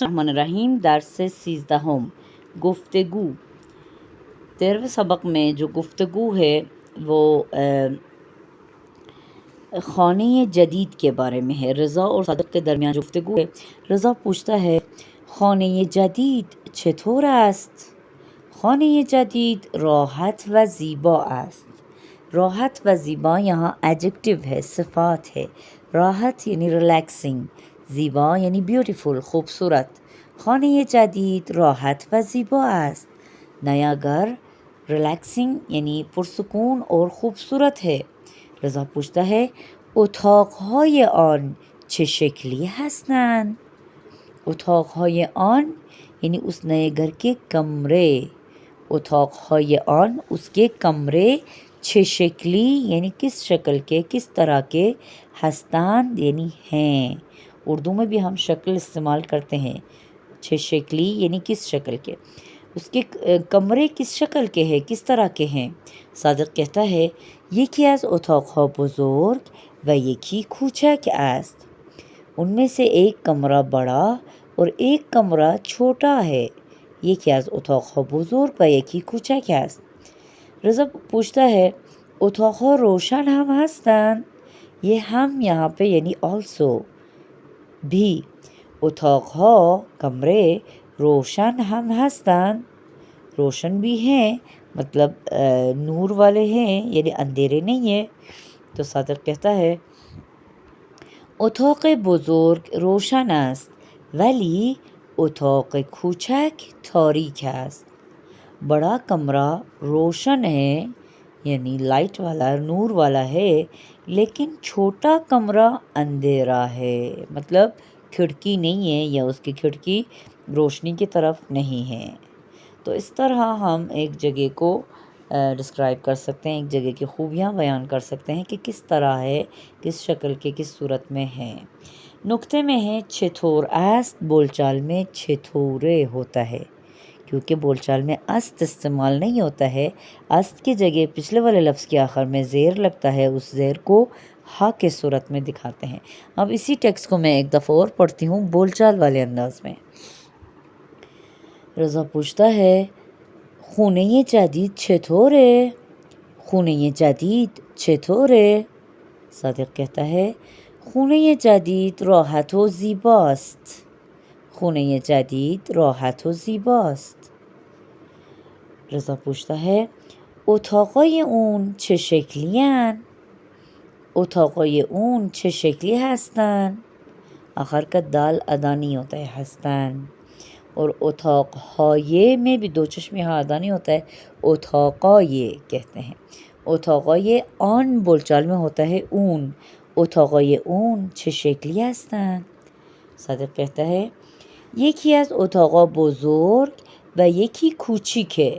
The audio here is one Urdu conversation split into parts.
الرحمن الرحیم درس 13 گفتگو۔ 13ویں سبق میں جو گفتگو ہے وہ خانه جدید کے بارے میں ہے۔ رضا اور صادق کے درمیان جو گفتگو ہے، رضا پوچھتا ہے خانه جدید چطور است؟ خانه جدید راحت و زیبا است۔ راحت و زیبا یہاں ایڈجکٹیو ہے، صفات ہے۔ راحت یعنی ریلیکسنگ، زیبا یعنی بیوٹیفل، خوبصورت۔ خانه جدید راحت و زیبا است۔ نیا گھر ریلیکسنگ یعنی پرسکون اور خوبصورت ہے۔ رضا پوچھتا ہے اتاقهای آن چه شکلی هستند؟ اتاقهای آن یعنی اس نئے گھر کے کمرے، اتاقهای آن اس کے کمرے، چه شکلی یعنی کس شکل کے، کس طرح کے، ہستند یعنی ہیں۔ اردو میں بھی ہم شکل استعمال کرتے ہیں، چه شکلی یعنی کس شکل کے، اس کے کمرے کس شکل کے ہیں، کس طرح کے ہیں۔ صادق کہتا ہے یکی از اتاقها بزرگ و یکی کوچک است۔ ان میں سے ایک کمرہ بڑا اور ایک کمرہ چھوٹا ہے۔ یکی از اتاقها بزرگ و یکی کوچک است۔ رضا پوچھتا ہے اتاقها روشن هم هستند؟ یہ ہم یہاں پہ یعنی also بھی، اتاقها کمرے روشن هم هستند روشن بھی ہیں، مطلب نور والے ہیں یعنی اندھیرے نہیں ہیں۔ تو صادق کہتا ہے اتاق بزرگ روشن است ولی اتاق کوچک تاریک است۔ بڑا کمرہ روشن ہے یعنی لائٹ والا، نور والا ہے، لیکن چھوٹا کمرہ اندھیرا ہے، مطلب کھڑکی نہیں ہے یا اس کی کھڑکی روشنی کی طرف نہیں ہے۔ تو اس طرح ہم ایک جگہ کو ڈسکرائب کر سکتے ہیں، ایک جگہ کی خوبیاں بیان کر سکتے ہیں کہ کس طرح ہے، کس شکل کے، کس صورت میں ہے۔ نکتے میں ہے چطور است بول چال میں چطوره ہوتا ہے، کیونکہ بول چال میں است استعمال نہیں ہوتا ہے۔ است کی جگہ پچھلے والے لفظ کے آخر میں زیر لگتا ہے، اس زیر کو ہا کے صورت میں دکھاتے ہیں۔ اب اسی ٹیکسٹ کو میں ایک دفعہ اور پڑھتی ہوں بول چال والے انداز میں۔ رضا پوچھتا ہے خونه جدید چطوره؟ خونه جدید چطوره؟ صادق کہتا ہے خونه جدید راحت و زیباست۔ خونه جدید راحت و زیباست۔ رضا پوچھتا ہے اتاقای اون چه شکلی هستند؟ اتاقای اون چه شکلی هستند؟ آخر کا دال ادا نہیں ہوتا ہے، ہستند، اور اتاقهای میں بھی دو چشمی ہاں ادا نہیں ہوتا ہے، اتاقای کہتے ہیں۔ اتاقای آن بول چال میں ہوتا ہے اون، اتاقای اون چه شکلی هستند؟ صادق کہتا ہے یکی از اتاقا بزرگ و یکی کوچیکه۔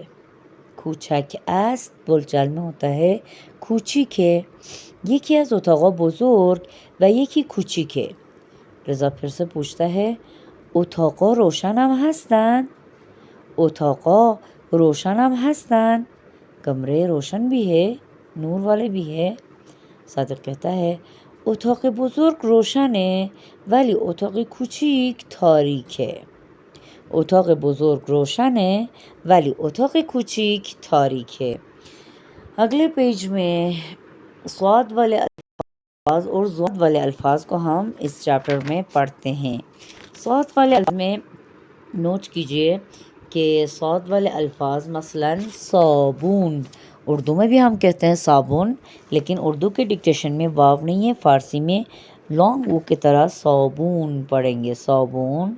کوچک است بول چال میں ہوتا ہے کوچیکه، یکی از اتاقا بزرگ و یکی کوچیکه۔ رضا پھر سے پوچھتا ہے اتاقا روشن هم هستند؟ اتاقا روشن هم هستند؟ کمرے روشن بھی ہے، نور والے بھی ہے۔ صادق کہتا ہے اتاق بزرگ روشن ہے ولی اتاق کوچیک تاریک ہے۔ اتاق بزرگ روشن ہے ولی اتاق کوچیک تاریک ہے۔ اگلے پیج میں صاد والے الفاظ اور ضاد والے الفاظ کو ہم اس چیپٹر میں پڑھتے ہیں۔ صاد والے الفاظ میں نوٹ کیجئے کہ صاد والے الفاظ مثلاً صابون، اردو میں بھی ہم کہتے ہیں صابن، لیکن اردو کے ڈکٹیشن میں واو نہیں ہے، فارسی میں لانگ او کی طرح صابون پڑھیں گے، صابون۔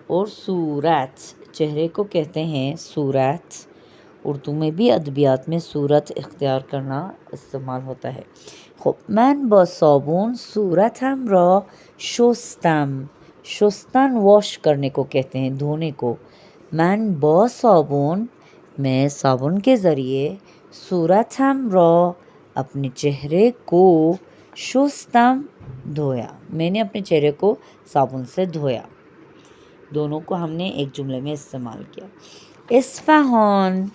اور صورت، چہرے کو کہتے ہیں صورت، اردو میں بھی ادبیات میں صورت اختیار کرنا استعمال ہوتا ہے۔ خب من با صابون صورتم را شستم۔ شستن واش کرنے کو کہتے ہیں، دھونے کو۔ من با صابون، میں صابن کے ذریعے، صورتم را اپنے چہرے کو، شستم دھویا، میں نے اپنے چہرے کو صابن سے دھویا۔ دونوں کو ہم نے ایک جملے میں استعمال کیا۔ اصفہان،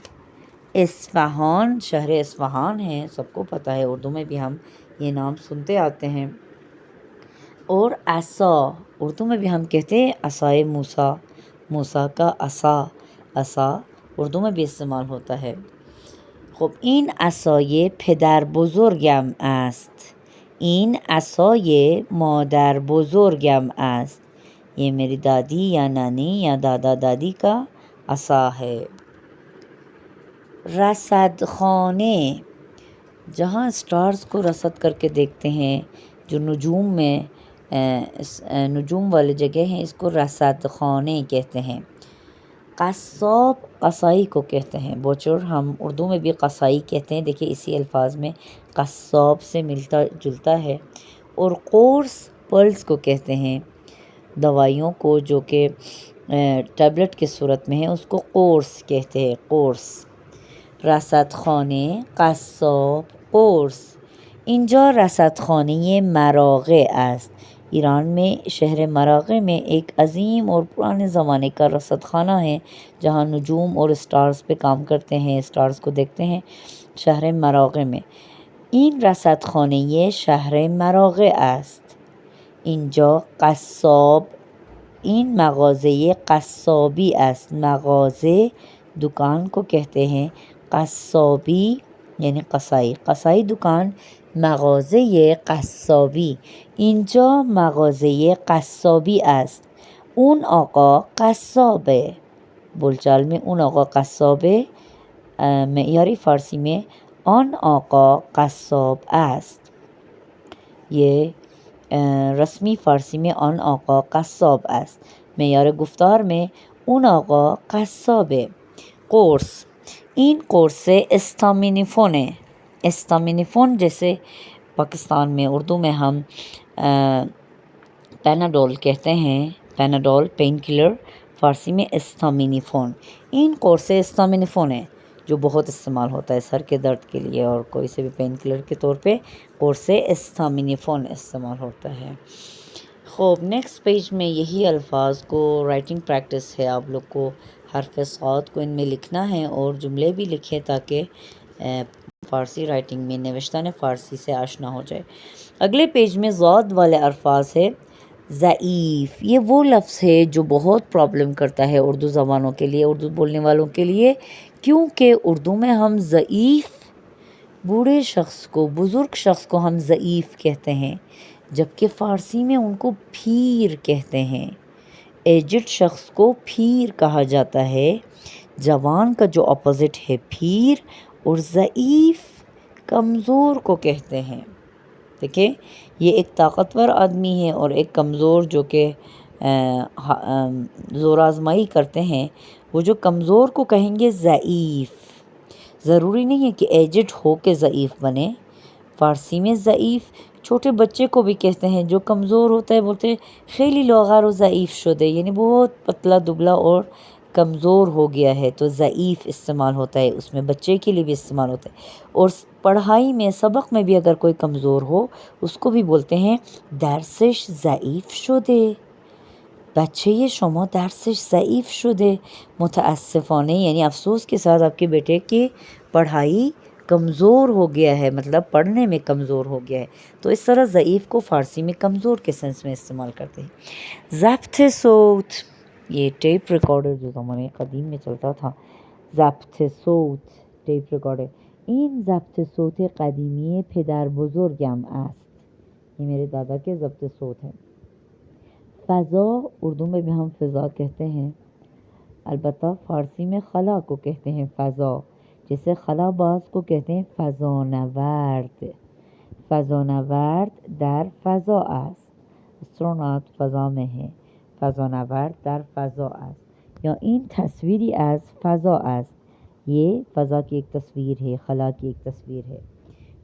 اصفہان شہر اصفہان ہے، سب کو پتہ ہے، اردو میں بھی ہم یہ نام سنتے آتے ہیں۔ اور عصا اردو میں بھی ہم کہتے ہیں عصائے موسیٰ، موسیٰ کا عصا، عصا اردو میں بھی استعمال ہوتا ہے. خب این عصای پدر بزرگم است، این عصای مادر بزرگم است. یہ میری دادی یا نانی یا دادا دادی کا عصا ہے. رصدخانه، جہاں سٹارز کو رصد کر کے دیکھتے ہیں، جو نجوم میں نجوم والے جگہ ہیں، اس کو رصد خانے کہتے ہیں. قصاب، قصائی کو کہتے ہیں. بوچر ہم اردو میں بھی قصائی کہتے ہیں. دیکھیں اسی الفاظ میں قصاب سے ملتا جلتا ہے. اور قرص، پلس کو کہتے ہیں. دوائیوں کو جو کہ ٹیبلٹ کی صورت میں ہے اس کو قرص کہتے ہیں. قرص. رصدخانه، قصاب، قرص. اینجا رصدخانه مراغه است. ایران میں شہر مراغه میں ایک عظیم اور پرانے زمانے کا رصد خانہ ہے جہاں نجوم اور اسٹارز پہ کام کرتے ہیں، اسٹارز کو دیکھتے ہیں. شہر مراغه میں. این رصدخانه شهر مراغه است. اینجا قصاب، این مغازه قصابی است. مغازه دکان کو کہتے ہیں. قصابی یعنی قصائی، قصائی دکان. مغازه قصابی، اینجا مغازه قصابی است. اون آقا قصابه. بولچال میں اون آقا قصابه، معیاری فارسی میں آن آقا قصاب است. یہ رسمی فارسی میں آن آقا قصاب است. معیار گفتار میں اون آقا قصابه. قرص، این قرص استامینیفون ہے. استامینیفون جیسے پاکستان میں اردو میں ہم پیناڈول کہتے ہیں، پیناڈول پین کلر، فارسی میں استامینیفون. این قرص استامینیفون ہے جو بہت استعمال ہوتا ہے سر کے درد کے لیے اور کوئی سے بھی پین کلر کے طور پہ قرص استامینیفون استعمال ہوتا ہے. خوب نیکسٹ پیج میں یہی الفاظ کو رائٹنگ پریکٹس ہے. آپ لوگ کو حرف صاد کو ان میں لکھنا ہے اور جملے بھی لکھیں تاکہ فارسی رائٹنگ میں نوشتہ فارسی سے آشنا ہو جائے. اگلے پیج میں ضاد والے الفاظ ہے. ضعیف، یہ وہ لفظ ہے جو بہت پرابلم کرتا ہے اردو زبانوں کے لیے، اردو بولنے والوں کے لیے، کیونکہ اردو میں ہم ضعیف بوڑھے شخص کو، بزرگ شخص کو ہم ضعیف کہتے ہیں، جبکہ فارسی میں ان کو پیر کہتے ہیں. ایجڈ شخص کو پیر کہا جاتا ہے. جوان کا جو اپوزٹ ہے پیر، اور ضعیف کمزور کو کہتے ہیں. دیکھیں یہ ایک طاقتور آدمی ہے اور ایک کمزور جو کہ زور آزمائی کرتے ہیں، وہ جو کمزور کو کہیں گے ضعیف. ضروری نہیں ہے کہ ایجڈ ہو کے ضعیف بنے. فارسی میں ضعیف چھوٹے بچے کو بھی کہتے ہیں جو کمزور ہوتا ہے، بولتے ہیں خیلی لاغر و ضعیف شده، یعنی بہت پتلا دبلا اور کمزور ہو گیا ہے، تو ضعیف استعمال ہوتا ہے اس میں. بچے کے لیے بھی استعمال ہوتا ہے. اور پڑھائی میں سبق میں بھی اگر کوئی کمزور ہو اس کو بھی بولتے ہیں درسش ضعیف شده. بچه شما درسش ضعیف شده، متاسفانه یعنی افسوس کے ساتھ آپ کے بیٹے کی پڑھائی کمزور ہو گیا ہے، مطلب پڑھنے میں کمزور ہو گیا ہے. تو اس طرح ضعیف کو فارسی میں کمزور کے سینس میں استعمال کرتے ہیں. ضبط صوت، یہ ٹیپ ریکارڈر جو زمانے قدیم میں چلتا تھا. ضبط صوت، ٹیپ ریکارڈر. این ضبط صوت قدیمی پدر بزرگم است، یہ میرے دادا کے ضبط صوت ہیں. فضا، اردو میں بھی ہم فضا کہتے ہیں، البتہ فارسی میں خلا کو کہتے ہیں فضا. جیسے خلا باز کو کہتے ہیں فضانورد. فضانورد در فضا است. استرونات فضا میں ہے، فضانورد در فضا است. یا این تصویری از فضا است، یہ فضا کی ایک تصویر ہے، خلا کی ایک تصویر ہے.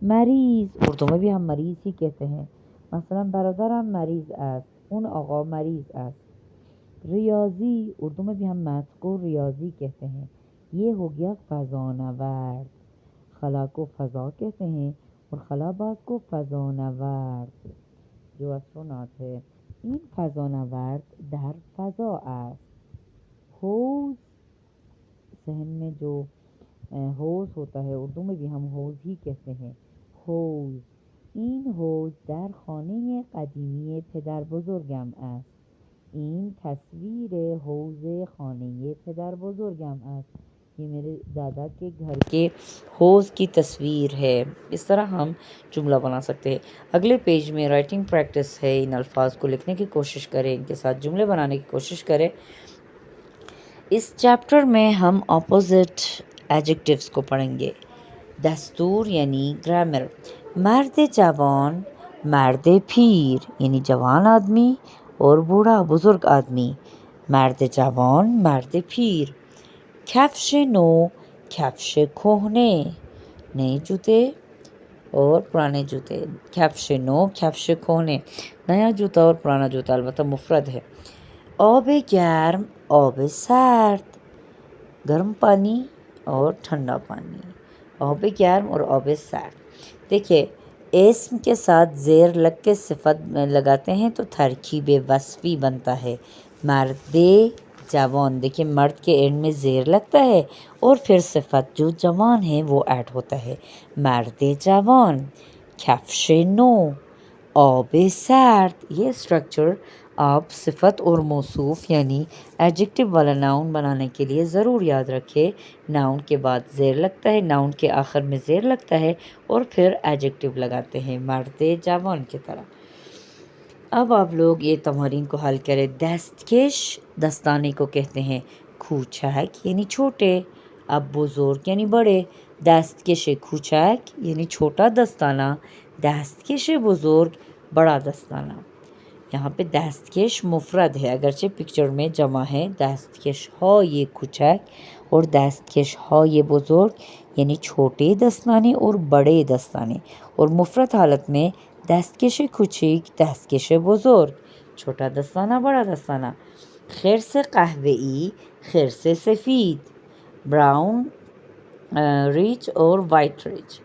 مریض، اردو میں بھی ہم مریض ہی کہتے ہیں. مثلا برادرم مریض است، اون آقا مریض است. ریاضی، اردو میں بھی ہم میتھس کو ریاضی کہتے ہیں. یہ ہو گیا فضانورد. خلا کو فضا کہتے ہیں اور خلا باز کو فضانورد جو استرونات ہے. این فضانورد در فضا است. حوض، صحن میں جو حوض ہوتا ہے اردو میں بھی ہم حوض ہی کہتے ہیں. حوض. این حوض در خانه قدیمی پدر بزرگم است. این تصویر حوض خانه پدر بزرگم است. یہ میرے دادا کے گھر کے حوض کی تصویر ہے. اس طرح ہم جملہ بنا سکتے ہیں. اگلے پیج میں رائٹنگ پریکٹس ہے. ان الفاظ کو لکھنے کی کوشش کریں, ان کے ساتھ جملے بنانے کی کوشش کریں. اس چیپٹر میں ہم اپوزٹ ایڈجیکٹیوز کو پڑھیں گے. دستور یعنی گرامر. مرد جوان، مرد پیر یعنی جوان آدمی اور بوڑھا بزرگ آدمی. مرد جوان، مرد پیر. کفش نو، کفش کہنے، نئے جوتے اور پرانے جوتے. کفش نو، کفش کہنے، نیا جوتا اور پرانا جوتا، البتہ مفرد ہے. آب گرم، آب سرد، گرم پانی اور ٹھنڈا پانی. آب گرم اور آب سرد. دیکھیے اسم کے ساتھ زیر لگ کے صفت لگاتے ہیں تو ترکیب وصفی بنتا ہے. مرد جوان, دیکھیے مرد کے اینڈ میں زیر لگتا ہے اور پھر صفت جو جوان ہے وہ ایڈ ہوتا ہے. مرد جوان, کفش نو, آب سرد. یہ اسٹرکچر آپ صفت اور موصوف یعنی ایڈجیکٹو والا ناؤن بنانے کے لیے ضرور یاد رکھے. ناؤن کے بعد زیر لگتا ہے, ناؤن کے آخر میں زیر لگتا ہے اور پھر ایڈجیکٹو لگاتے ہیں مرد جوان کی طرح. اب آپ لوگ یہ تمارین کو حل کریں. دستکش دستانے کو کہتے ہیں. کوچک یعنی چھوٹے, اب بزرگ یعنی بڑے. دستکش کوچک یعنی چھوٹا دستانہ, دستکش بزرگ بڑا دستانہ. یہاں پہ دستکش مفرد ہے اگرچہ پکچر میں جمع ہے. دستکش های کوچک اور دستکش های بزرگ یعنی چھوٹے دستانے اور بڑے دستانے, اور مفرد حالت میں دستکش کوچک, دستکش بزرگ, چھوٹا دستانہ بڑا دستانہ. خرس قهوه‌ای, خرس سفید, براؤن ریچ اور وائٹ ریچ.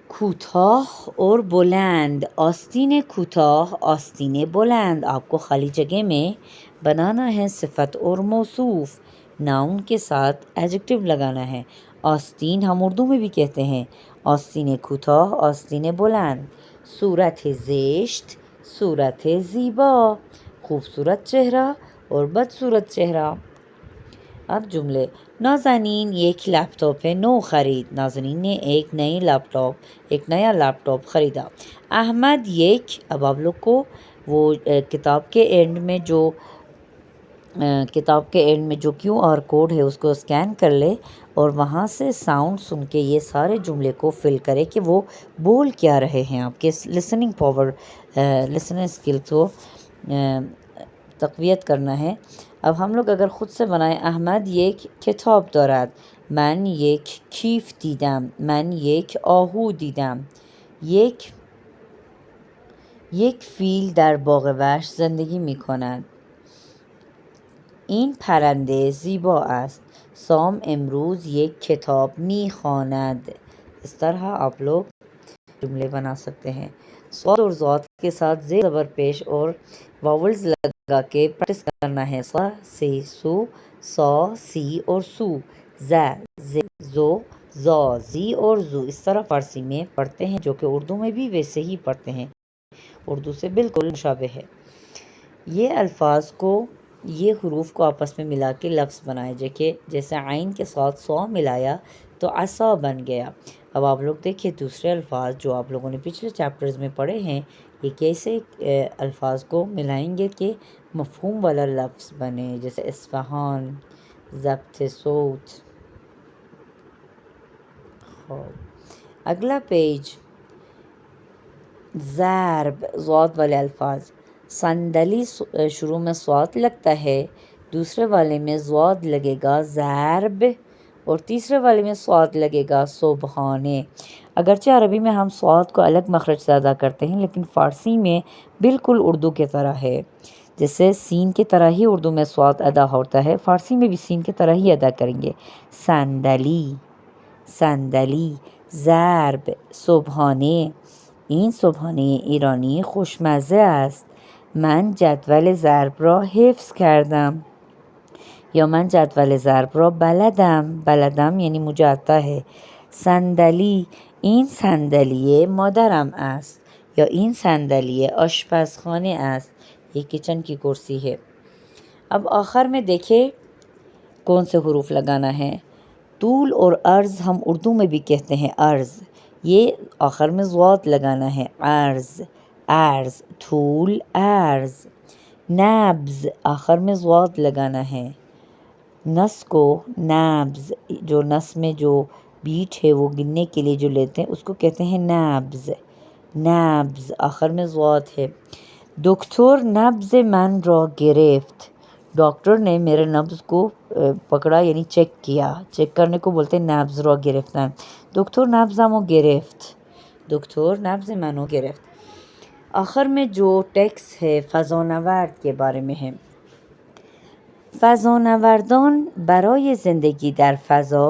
کوتاه اور بلند, آستین کوتاه, آستین بلند. آپ کو خالی جگہ میں بنانا ہے صفت اور موصوف, ناؤن کے ساتھ ایڈجیکٹو لگانا ہے. آستین ہم اردو میں بھی کہتے ہیں, آستین کوتاه, آستین بلند. صورت زشت, صورت زیبا, خوبصورت چہرہ اور بدصورت چہرہ. اب جملے. نازنین ایک لیپ ٹاپ نو خرید. نازنین نے ایک نئی لیپ ٹاپ, ایک نیا لیپ ٹاپ خریدا. احمد ایک, اب آپ لوگ کو وہ کتاب کے اینڈ میں جو کیو آر کوڈ ہے اس کو اسکین کر لے اور وہاں سے ساؤنڈ سن کے یہ سارے جملے کو فل کرے کہ وہ بول کیا رہے ہیں. آپ کے لسننگ پاور, لسننگ اسکل کو تقویت کرنا ہے. اب ہم لوگ اگر خود سے بنائیں. احمد یک کتاب دارد. من یک کیف دیدم. من یک آهو دیدم. یک فیل در باغ وحش زندگی می کند. این پرنده زیبا است. سام امروز یک کتاب می خواند. اس طرح آپ لوگ جملے بنا سکتے ہیں. صاد اور ضاد کے ساتھ زیر زبر پیش اور واولز لگا کے پریکٹس کرنا ہے. سا سے سو, سا سی اور سو, ز زو, زا زی اور زو. اس طرح فارسی میں پڑھتے ہیں جو کہ اردو میں بھی ویسے ہی پڑھتے ہیں, اردو سے بالکل مشابہ ہے. یہ الفاظ کو, یہ حروف کو آپس میں ملا کے لفظ بنائے. جیسے عین کے ساتھ سو ملایا تو عصا بن گیا. اب آپ لوگ دیکھیں دوسرے الفاظ جو آپ لوگوں نے پچھلے چیپٹرز میں پڑھے ہیں, یہ کیسے الفاظ کو ملائیں گے کہ مفہوم والا لفظ بنے. جیسے اصفہان, ضبط صوت. اگلا پیج. ضرب, ضاد والے الفاظ. صندلی شروع میں صاد لگتا ہے, دوسرے والے میں ضاد لگے گا ضرب, اور تیسرے والے میں صاد لگے گا سبحانے. اگرچہ عربی میں ہم صاد کو الگ مخرج سے ادا کرتے ہیں لیکن فارسی میں بالکل اردو کی طرح ہے. جیسے سین کی طرح ہی اردو میں صاد ادا ہوتا ہے, فارسی میں بھی سین کی طرح ہی ادا کریں گے. صندلی, صندلی. ضرب, صبحانه. این صبحانه ایرانی خوشمزه است. من جدول ضرب را حفظ کردم. یا من جدول ضرب را بلدم. بلدم یعنی مجھے آتا ہے. صندلی, این صندلی مادرم است یا این صندلی آشپزخانه است. یہ کچن کی کرسی ہے. اب آخر میں دیکھیں کون سے حروف لگانا ہے. طول اور عرض ہم اردو میں بھی کہتے ہیں عرض. یہ آخر میں ضاد لگانا ہے. عرض عرض طول عرض. نبض آخر میں ضاد لگانا ہے. نس کو نبض، جو نس میں جو بیٹ ہے وہ گننے کے لیے جو لیتے ہیں اس کو کہتے ہیں نبض. نبض آخر میں ضاد ہے. دکتر نبض من را گرفت. ڈاکٹر نے میرے نبض کو پکڑا یعنی چیک کیا. چیک کرنے کو بولتے ہیں نبض را گرفتن. دکتر نبضمو گرفت. دکتر نبض منو گرفت. آخر میں جو ٹیکس ہے فضانورد کے بارے میں ہے. فضانوردان برای زندگی در فضا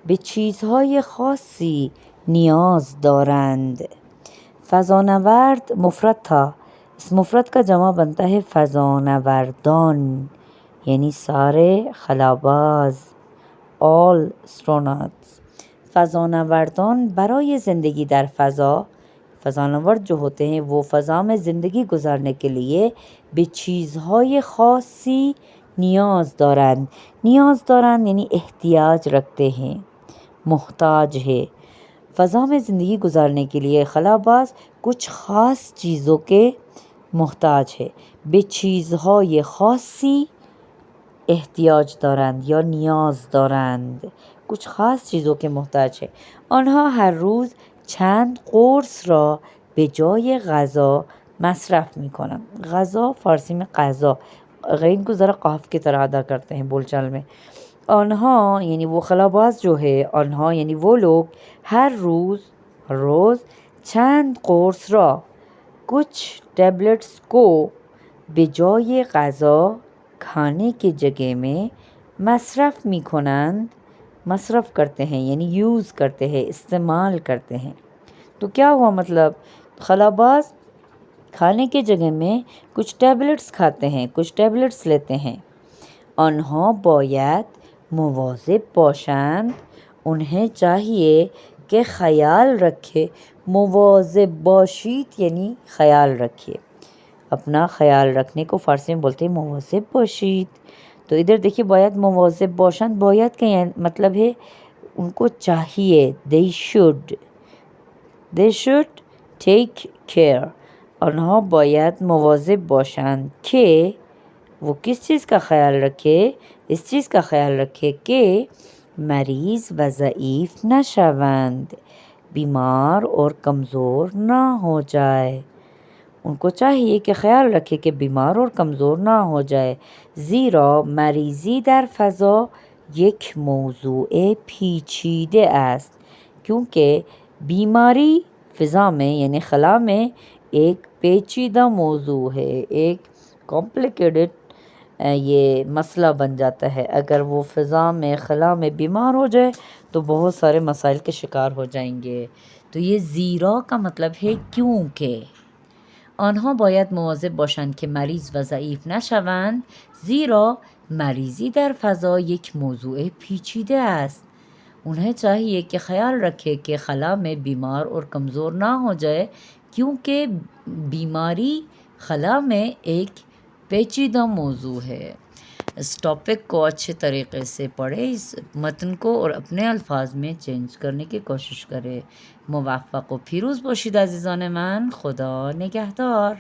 به چیزهای خاصی نیاز دارند. فضانورد مفرد تھا، اس مفرد کا جمع بنتا ہے فضانوردان، یعنی سارے خلاباز، all astronauts. فضانوردان برای زندگی در فضا، فضانورد جو ہوتے ہیں وہ فضا میں زندگی گزارنے کے لیے به چیزهای خاصی نیاز دارند. نیاز دارند یعنی احتیاج رکھتے ہیں، محتاج ہے. فضا میں زندگی گزارنے کے لیے خلاباز کچھ خاص چیزوں کے محتاج ہے. به چیزهای خاصی احتیاج دارند یا نیاز دارند، کچھ خاص چیزوں کے محتاج ہے. آنها هر روز چند قرص را به جای غذا مصرف میکنند. غذا فارسی میں غذا، غین کو ذرا قاف کی طرح ادا کرتے ہیں بول چال میں. آنها یعنی وہ خلاباز جو ہے، آنها یعنی وہ لوگ، ہر روز چند قرص را کچھ ٹیبلٹس کو به جای غذا کھانے کے جگہ میں مصرف میکنند. مصرف کرتے ہیں یعنی یوز کرتے ہیں، استعمال کرتے ہیں. تو کیا ہوا مطلب؟ خلاباز کھانے کے جگہ میں کچھ ٹیبلٹس کھاتے ہیں، کچھ ٹیبلٹس لیتے ہیں. آنها باید مواظب باشند. انہیں چاہیے کہ خیال رکھے. مواظب باشید یعنی خیال رکھیے، اپنا خیال رکھنے کو فارسی میں بولتے ہیں مواظب باشید. تو ادھر دیکھیے باید مواظب باشند، باید کا مطلب ہے ان کو چاہیے. they should take care. آنها باید مواظب باشند کہ وہ کس چیز کا خیال رکھے؟ اس چیز کا خیال رکھے کہ مریض و ضعیف نہ شوند، بیمار اور کمزور نہ ہو جائے. ان کو چاہیے کہ خیال رکھے کہ بیمار اور کمزور نہ ہو جائے. زیرا مریضی در فضا یک موضوع پیچیده است. کیونکہ بیماری فضا میں یعنی خلا میں ایک پیچیدہ موضوع ہے، ایک کمپلیکیٹڈ یہ مسئلہ بن جاتا ہے. اگر وہ فضا میں خلا میں بیمار ہو جائے تو بہت سارے مسائل کے شکار ہو جائیں گے. تو یہ زیرا کا مطلب ہے کیونکہ. آنها باید مواظب باشند که مریض و ضعیف نشوند زیرا مریضی در فضا یک موضوع پیچیده است. انہیں چاہیے کہ خیال رکھے کہ خلا میں بیمار اور کمزور نہ ہو جائے کیونکہ بیماری خلا میں ایک پیچیدہ موضوع ہے. اس ٹاپک کو اچھے طریقے سے پڑھے، اس متن کو اور اپنے الفاظ میں چینج کرنے کی کوشش کرے. موفق و پیروز باشید عزیزان من. خدا نگهدار.